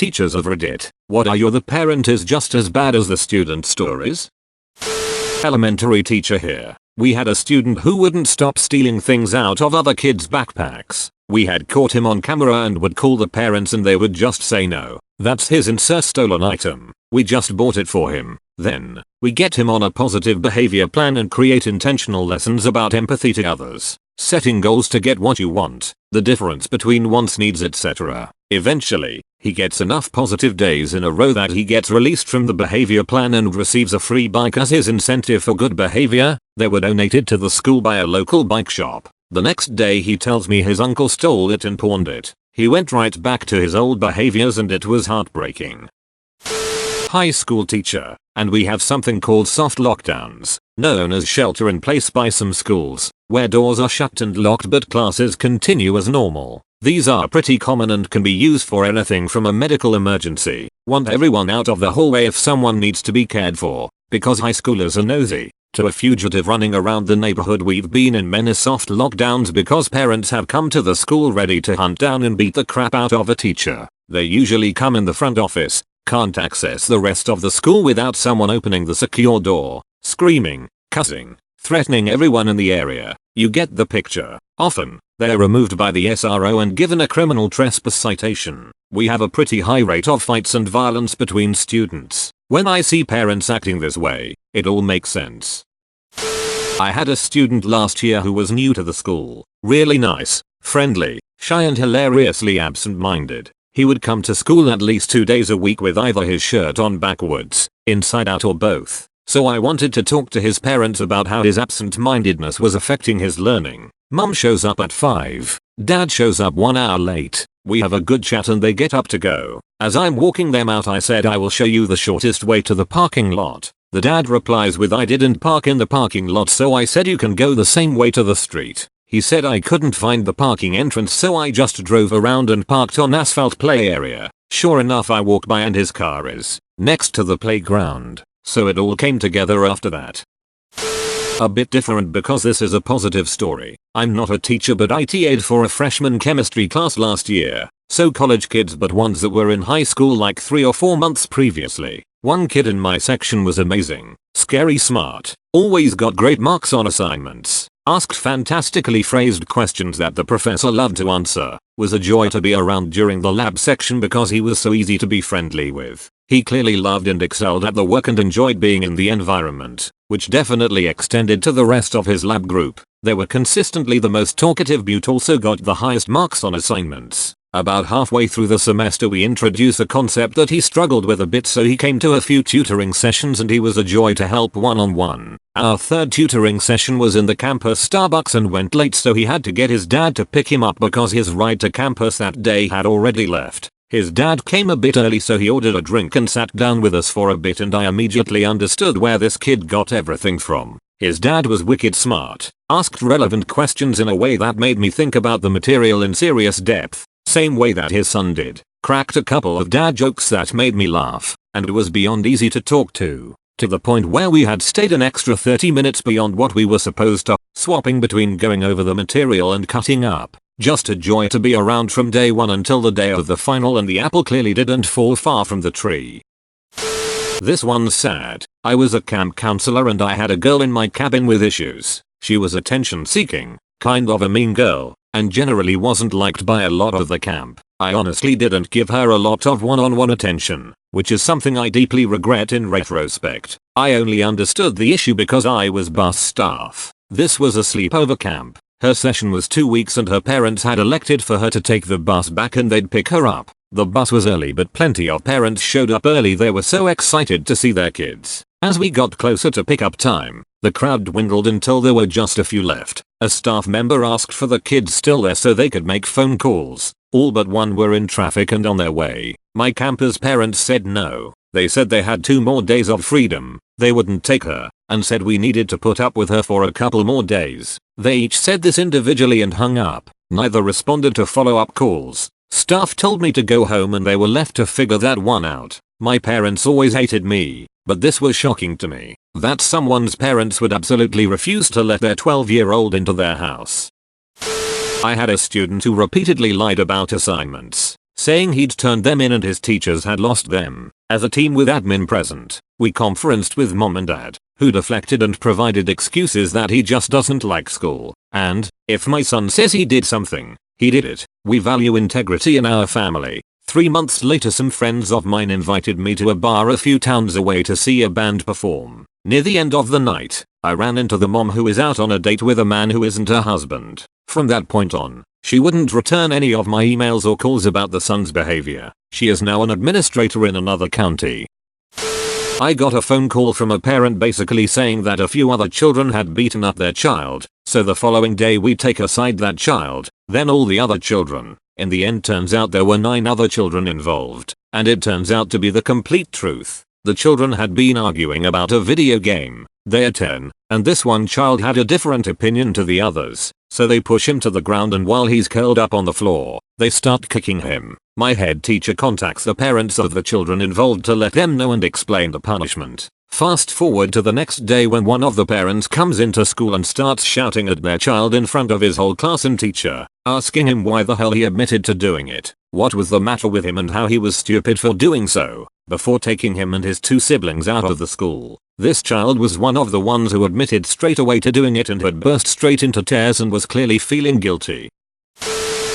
teachers of Reddit, what are you? The parent is just as bad as the student stories? Elementary teacher here. We had a student who wouldn't stop stealing things out of other kids' backpacks. We had caught him on camera and would call the parents and they would just say no. That's his insert stolen item. We just bought it for him. Then, we get him on a positive behavior plan and create intentional lessons about empathy to others, setting goals to get what you want, the difference between wants, needs, etc. Eventually, he gets enough positive days in a row that he gets released from the behavior plan and receives a free bike as his incentive for good behavior. They were donated to the school by a local bike shop. The next day he tells me his uncle stole it and pawned it. He went right back to his old behaviors and it was heartbreaking. High school teacher, and we have something called soft lockdowns, known as shelter in place by some schools, where doors are shut and locked but classes continue as normal. These are pretty common and can be used for anything from a medical emergency, want everyone out of the hallway if someone needs to be cared for, because high schoolers are nosy, to a fugitive running around the neighborhood. We've been in many soft lockdowns because parents have come to the school ready to hunt down and beat the crap out of a teacher. They usually come in the front office, can't access the rest of the school without someone opening the secure door, screaming, cussing, threatening everyone in the area. You get the picture. Often, they're removed by the SRO and given a criminal trespass citation. We have a pretty high rate of fights and violence between students. When I see parents acting this way, it all makes sense. I had a student last year who was new to the school. Really nice, friendly, shy and hilariously absent-minded. He would come to school at least 2 days a week with either his shirt on backwards, inside out or both. So I wanted to talk to his parents about how his absent-mindedness was affecting his learning. Mum shows up at 5. Dad shows up 1 hour late. We have a good chat and they get up to go. As I'm walking them out I said I will show you the shortest way to the parking lot. The dad replies with I didn't park in the parking lot so I said you can go the same way to the street. He said I couldn't find the parking entrance so I just drove around and parked on asphalt play area. Sure enough I walk by and his car is next to the playground. So it all came together after that. A bit different because this is a positive story. I'm not a teacher but I TA'd for a freshman chemistry class last year. So college kids but ones that were in high school like 3 or 4 months previously. One kid in my section was amazing, scary smart, always got great marks on assignments, asked fantastically phrased questions that the professor loved to answer, was a joy to be around during the lab section because he was so easy to be friendly with. He clearly loved and excelled at the work and enjoyed being in the environment, which definitely extended to the rest of his lab group. They were consistently the most talkative but also got the highest marks on assignments. About halfway through the semester we introduced a concept that he struggled with a bit so he came to a few tutoring sessions and he was a joy to help one-on-one. Our third tutoring session was in the campus Starbucks and went late so he had to get his dad to pick him up because his ride to campus that day had already left. His dad came a bit early so he ordered a drink and sat down with us for a bit and I immediately understood where this kid got everything from. His dad was wicked smart, asked relevant questions in a way that made me think about the material in serious depth, same way that his son did, cracked a couple of dad jokes that made me laugh, and was beyond easy to talk to the point where we had stayed an extra 30 minutes beyond what we were supposed to, swapping between going over the material and cutting up. Just a joy to be around from day one until the day of the final and the apple clearly didn't fall far from the tree. This one's sad. I was a camp counselor and I had a girl in my cabin with issues. She was attention seeking, kind of a mean girl, and generally wasn't liked by a lot of the camp. I honestly didn't give her a lot of one-on-one attention, which is something I deeply regret in retrospect. I only understood the issue because I was bus staff. This was a sleepover camp. Her session was 2 weeks and her parents had elected for her to take the bus back and they'd pick her up. The bus was early but plenty of parents showed up early. They were so excited to see their kids. As we got closer to pickup time, the crowd dwindled until there were just a few left. A staff member asked for the kids still there so they could make phone calls. All but one were in traffic and on their way. My campus parents said no. They said they had 2 more days of freedom. They wouldn't take her, and said we needed to put up with her for a couple more days. They each said this individually and hung up. Neither responded to follow-up calls. Staff told me to go home and they were left to figure that one out. My parents always hated me, but this was shocking to me, that someone's parents would absolutely refuse to let their 12-year-old into their house. I had a student who repeatedly lied about assignments. saying he'd turned them in and his teachers had lost them. As a team with admin present, we conferenced with mom and dad, who deflected and provided excuses that he just doesn't like school, and, if my son says he did something, he did it. We value integrity in our family. 3 months later some friends of mine invited me to a bar a few towns away to see a band perform. Near the end of the night, I ran into the mom who is out on a date with a man who isn't her husband. From that point on, she wouldn't return any of my emails or calls about the son's behavior. She is now an administrator in another county. I got a phone call from a parent basically saying that a few other children had beaten up their child, so the following day we take aside that child, then all the other children. In the end turns out there were 9 other children involved, and it turns out to be the complete truth. The children had been arguing about a video game. They are 10, and this one child had a different opinion to the others, so they push him to the ground and while he's curled up on the floor, they start kicking him. My head teacher contacts the parents of the children involved to let them know and explain the punishment. Fast forward to the next day when one of the parents comes into school and starts shouting at their child in front of his whole class and teacher, asking him why the hell he admitted to doing it, what was the matter with him and how he was stupid for doing so, before taking him and his 2 siblings out of the school. This child was one of the ones who admitted straight away to doing it and had burst straight into tears and was clearly feeling guilty.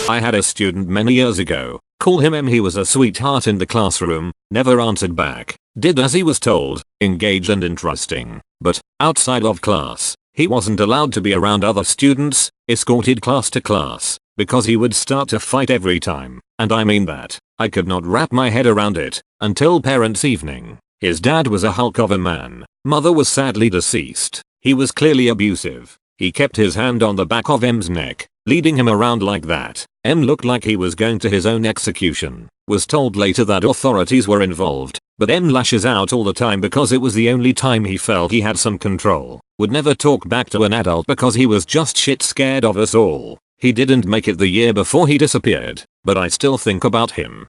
I had a student many years ago, call him M. He was a sweetheart in the classroom, never answered back, did as he was told, engaged and interesting, but, outside of class, he wasn't allowed to be around other students, escorted class to class, because he would start to fight every time, and I mean that. I could not wrap my head around it, until parents' evening. His dad was a hulk of a man, mother was sadly deceased, he was clearly abusive. He kept his hand on the back of M's neck, leading him around like that. M looked like he was going to his own execution. Was told later that authorities were involved, but M lashes out all the time because it was the only time he felt he had some control. Would never talk back to an adult because he was just shit scared of us all. He didn't make it the year before he disappeared, but I still think about him.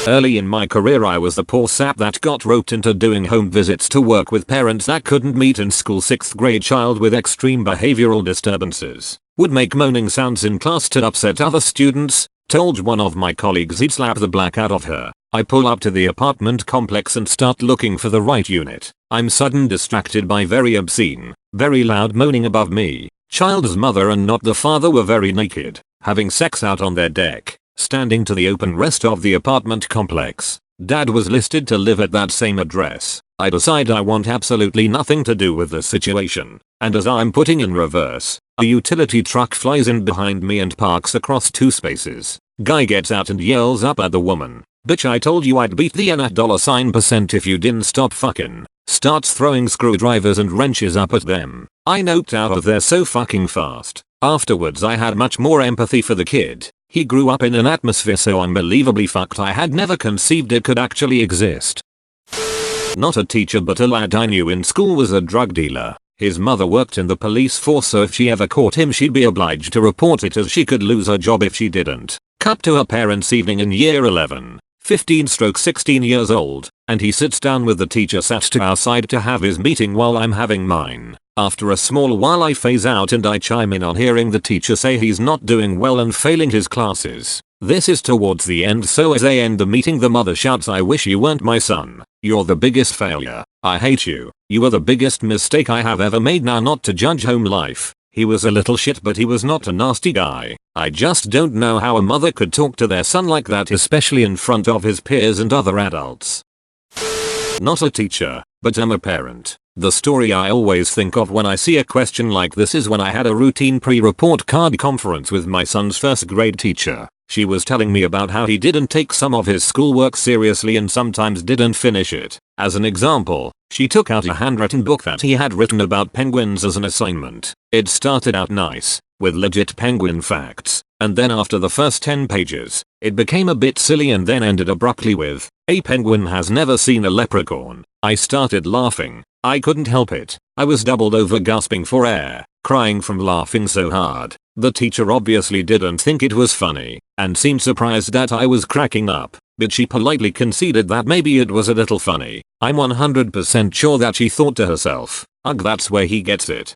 Early in my career I was the poor sap that got roped into doing home visits to work with parents that couldn't meet in school. 6th grade child with extreme behavioral disturbances. Would make moaning sounds in class to upset other students. Told one of my colleagues he'd slap the black out of her. I pull up to the apartment complex and start looking for the right unit. I'm sudden distracted by very obscene, very loud moaning above me. Child's mother and not the father were very naked, having sex out on their deck, standing to the open rest of the apartment complex. Dad was listed to live at that same address. I decide I want absolutely nothing to do with the situation, and as I'm putting in reverse, a utility truck flies in behind me and parks across 2 spaces. Guy gets out and yells up at the woman, "Bitch, I told you I'd beat the N at $% if you didn't stop fucking." Starts throwing screwdrivers and wrenches up at them. I noped out of there so fucking fast. Afterwards I had much more empathy for the kid. He grew up in an atmosphere so unbelievably fucked I had never conceived it could actually exist. Not a teacher but a lad I knew in school was a drug dealer. His mother worked in the police force so if she ever caught him she'd be obliged to report it as she could lose her job if she didn't. Cut to her parents' evening in year 11. 15/16 years old, and he sits down with the teacher sat to our side to have his meeting while I'm having mine. After a small while I phase out and I chime in on hearing the teacher say he's not doing well and failing his classes. This is towards the end so as they end the meeting the mother shouts, "I wish you weren't my son. You're the biggest failure. I hate you. You are the biggest mistake I have ever made." Now not to judge home life. He was a little shit but he was not a nasty guy. I just don't know how a mother could talk to their son like that, especially in front of his peers and other adults. Not a teacher, but I'm a parent. The story I always think of when I see a question like this is when I had a routine pre-report card conference with my son's 1st grade teacher. She was telling me about how he didn't take some of his schoolwork seriously and sometimes didn't finish it. As an example, she took out a handwritten book that he had written about penguins as an assignment. It started out nice, with legit penguin facts, and then after the first 10 pages, it became a bit silly and then ended abruptly with, "A penguin has never seen a leprechaun." I started laughing. I couldn't help it. I was doubled over gasping for air, crying from laughing so hard. The teacher obviously didn't think it was funny, and seemed surprised that I was cracking up, but she politely conceded that maybe it was a little funny. I'm 100% sure that she thought to herself, "Ugh, that's where he gets it."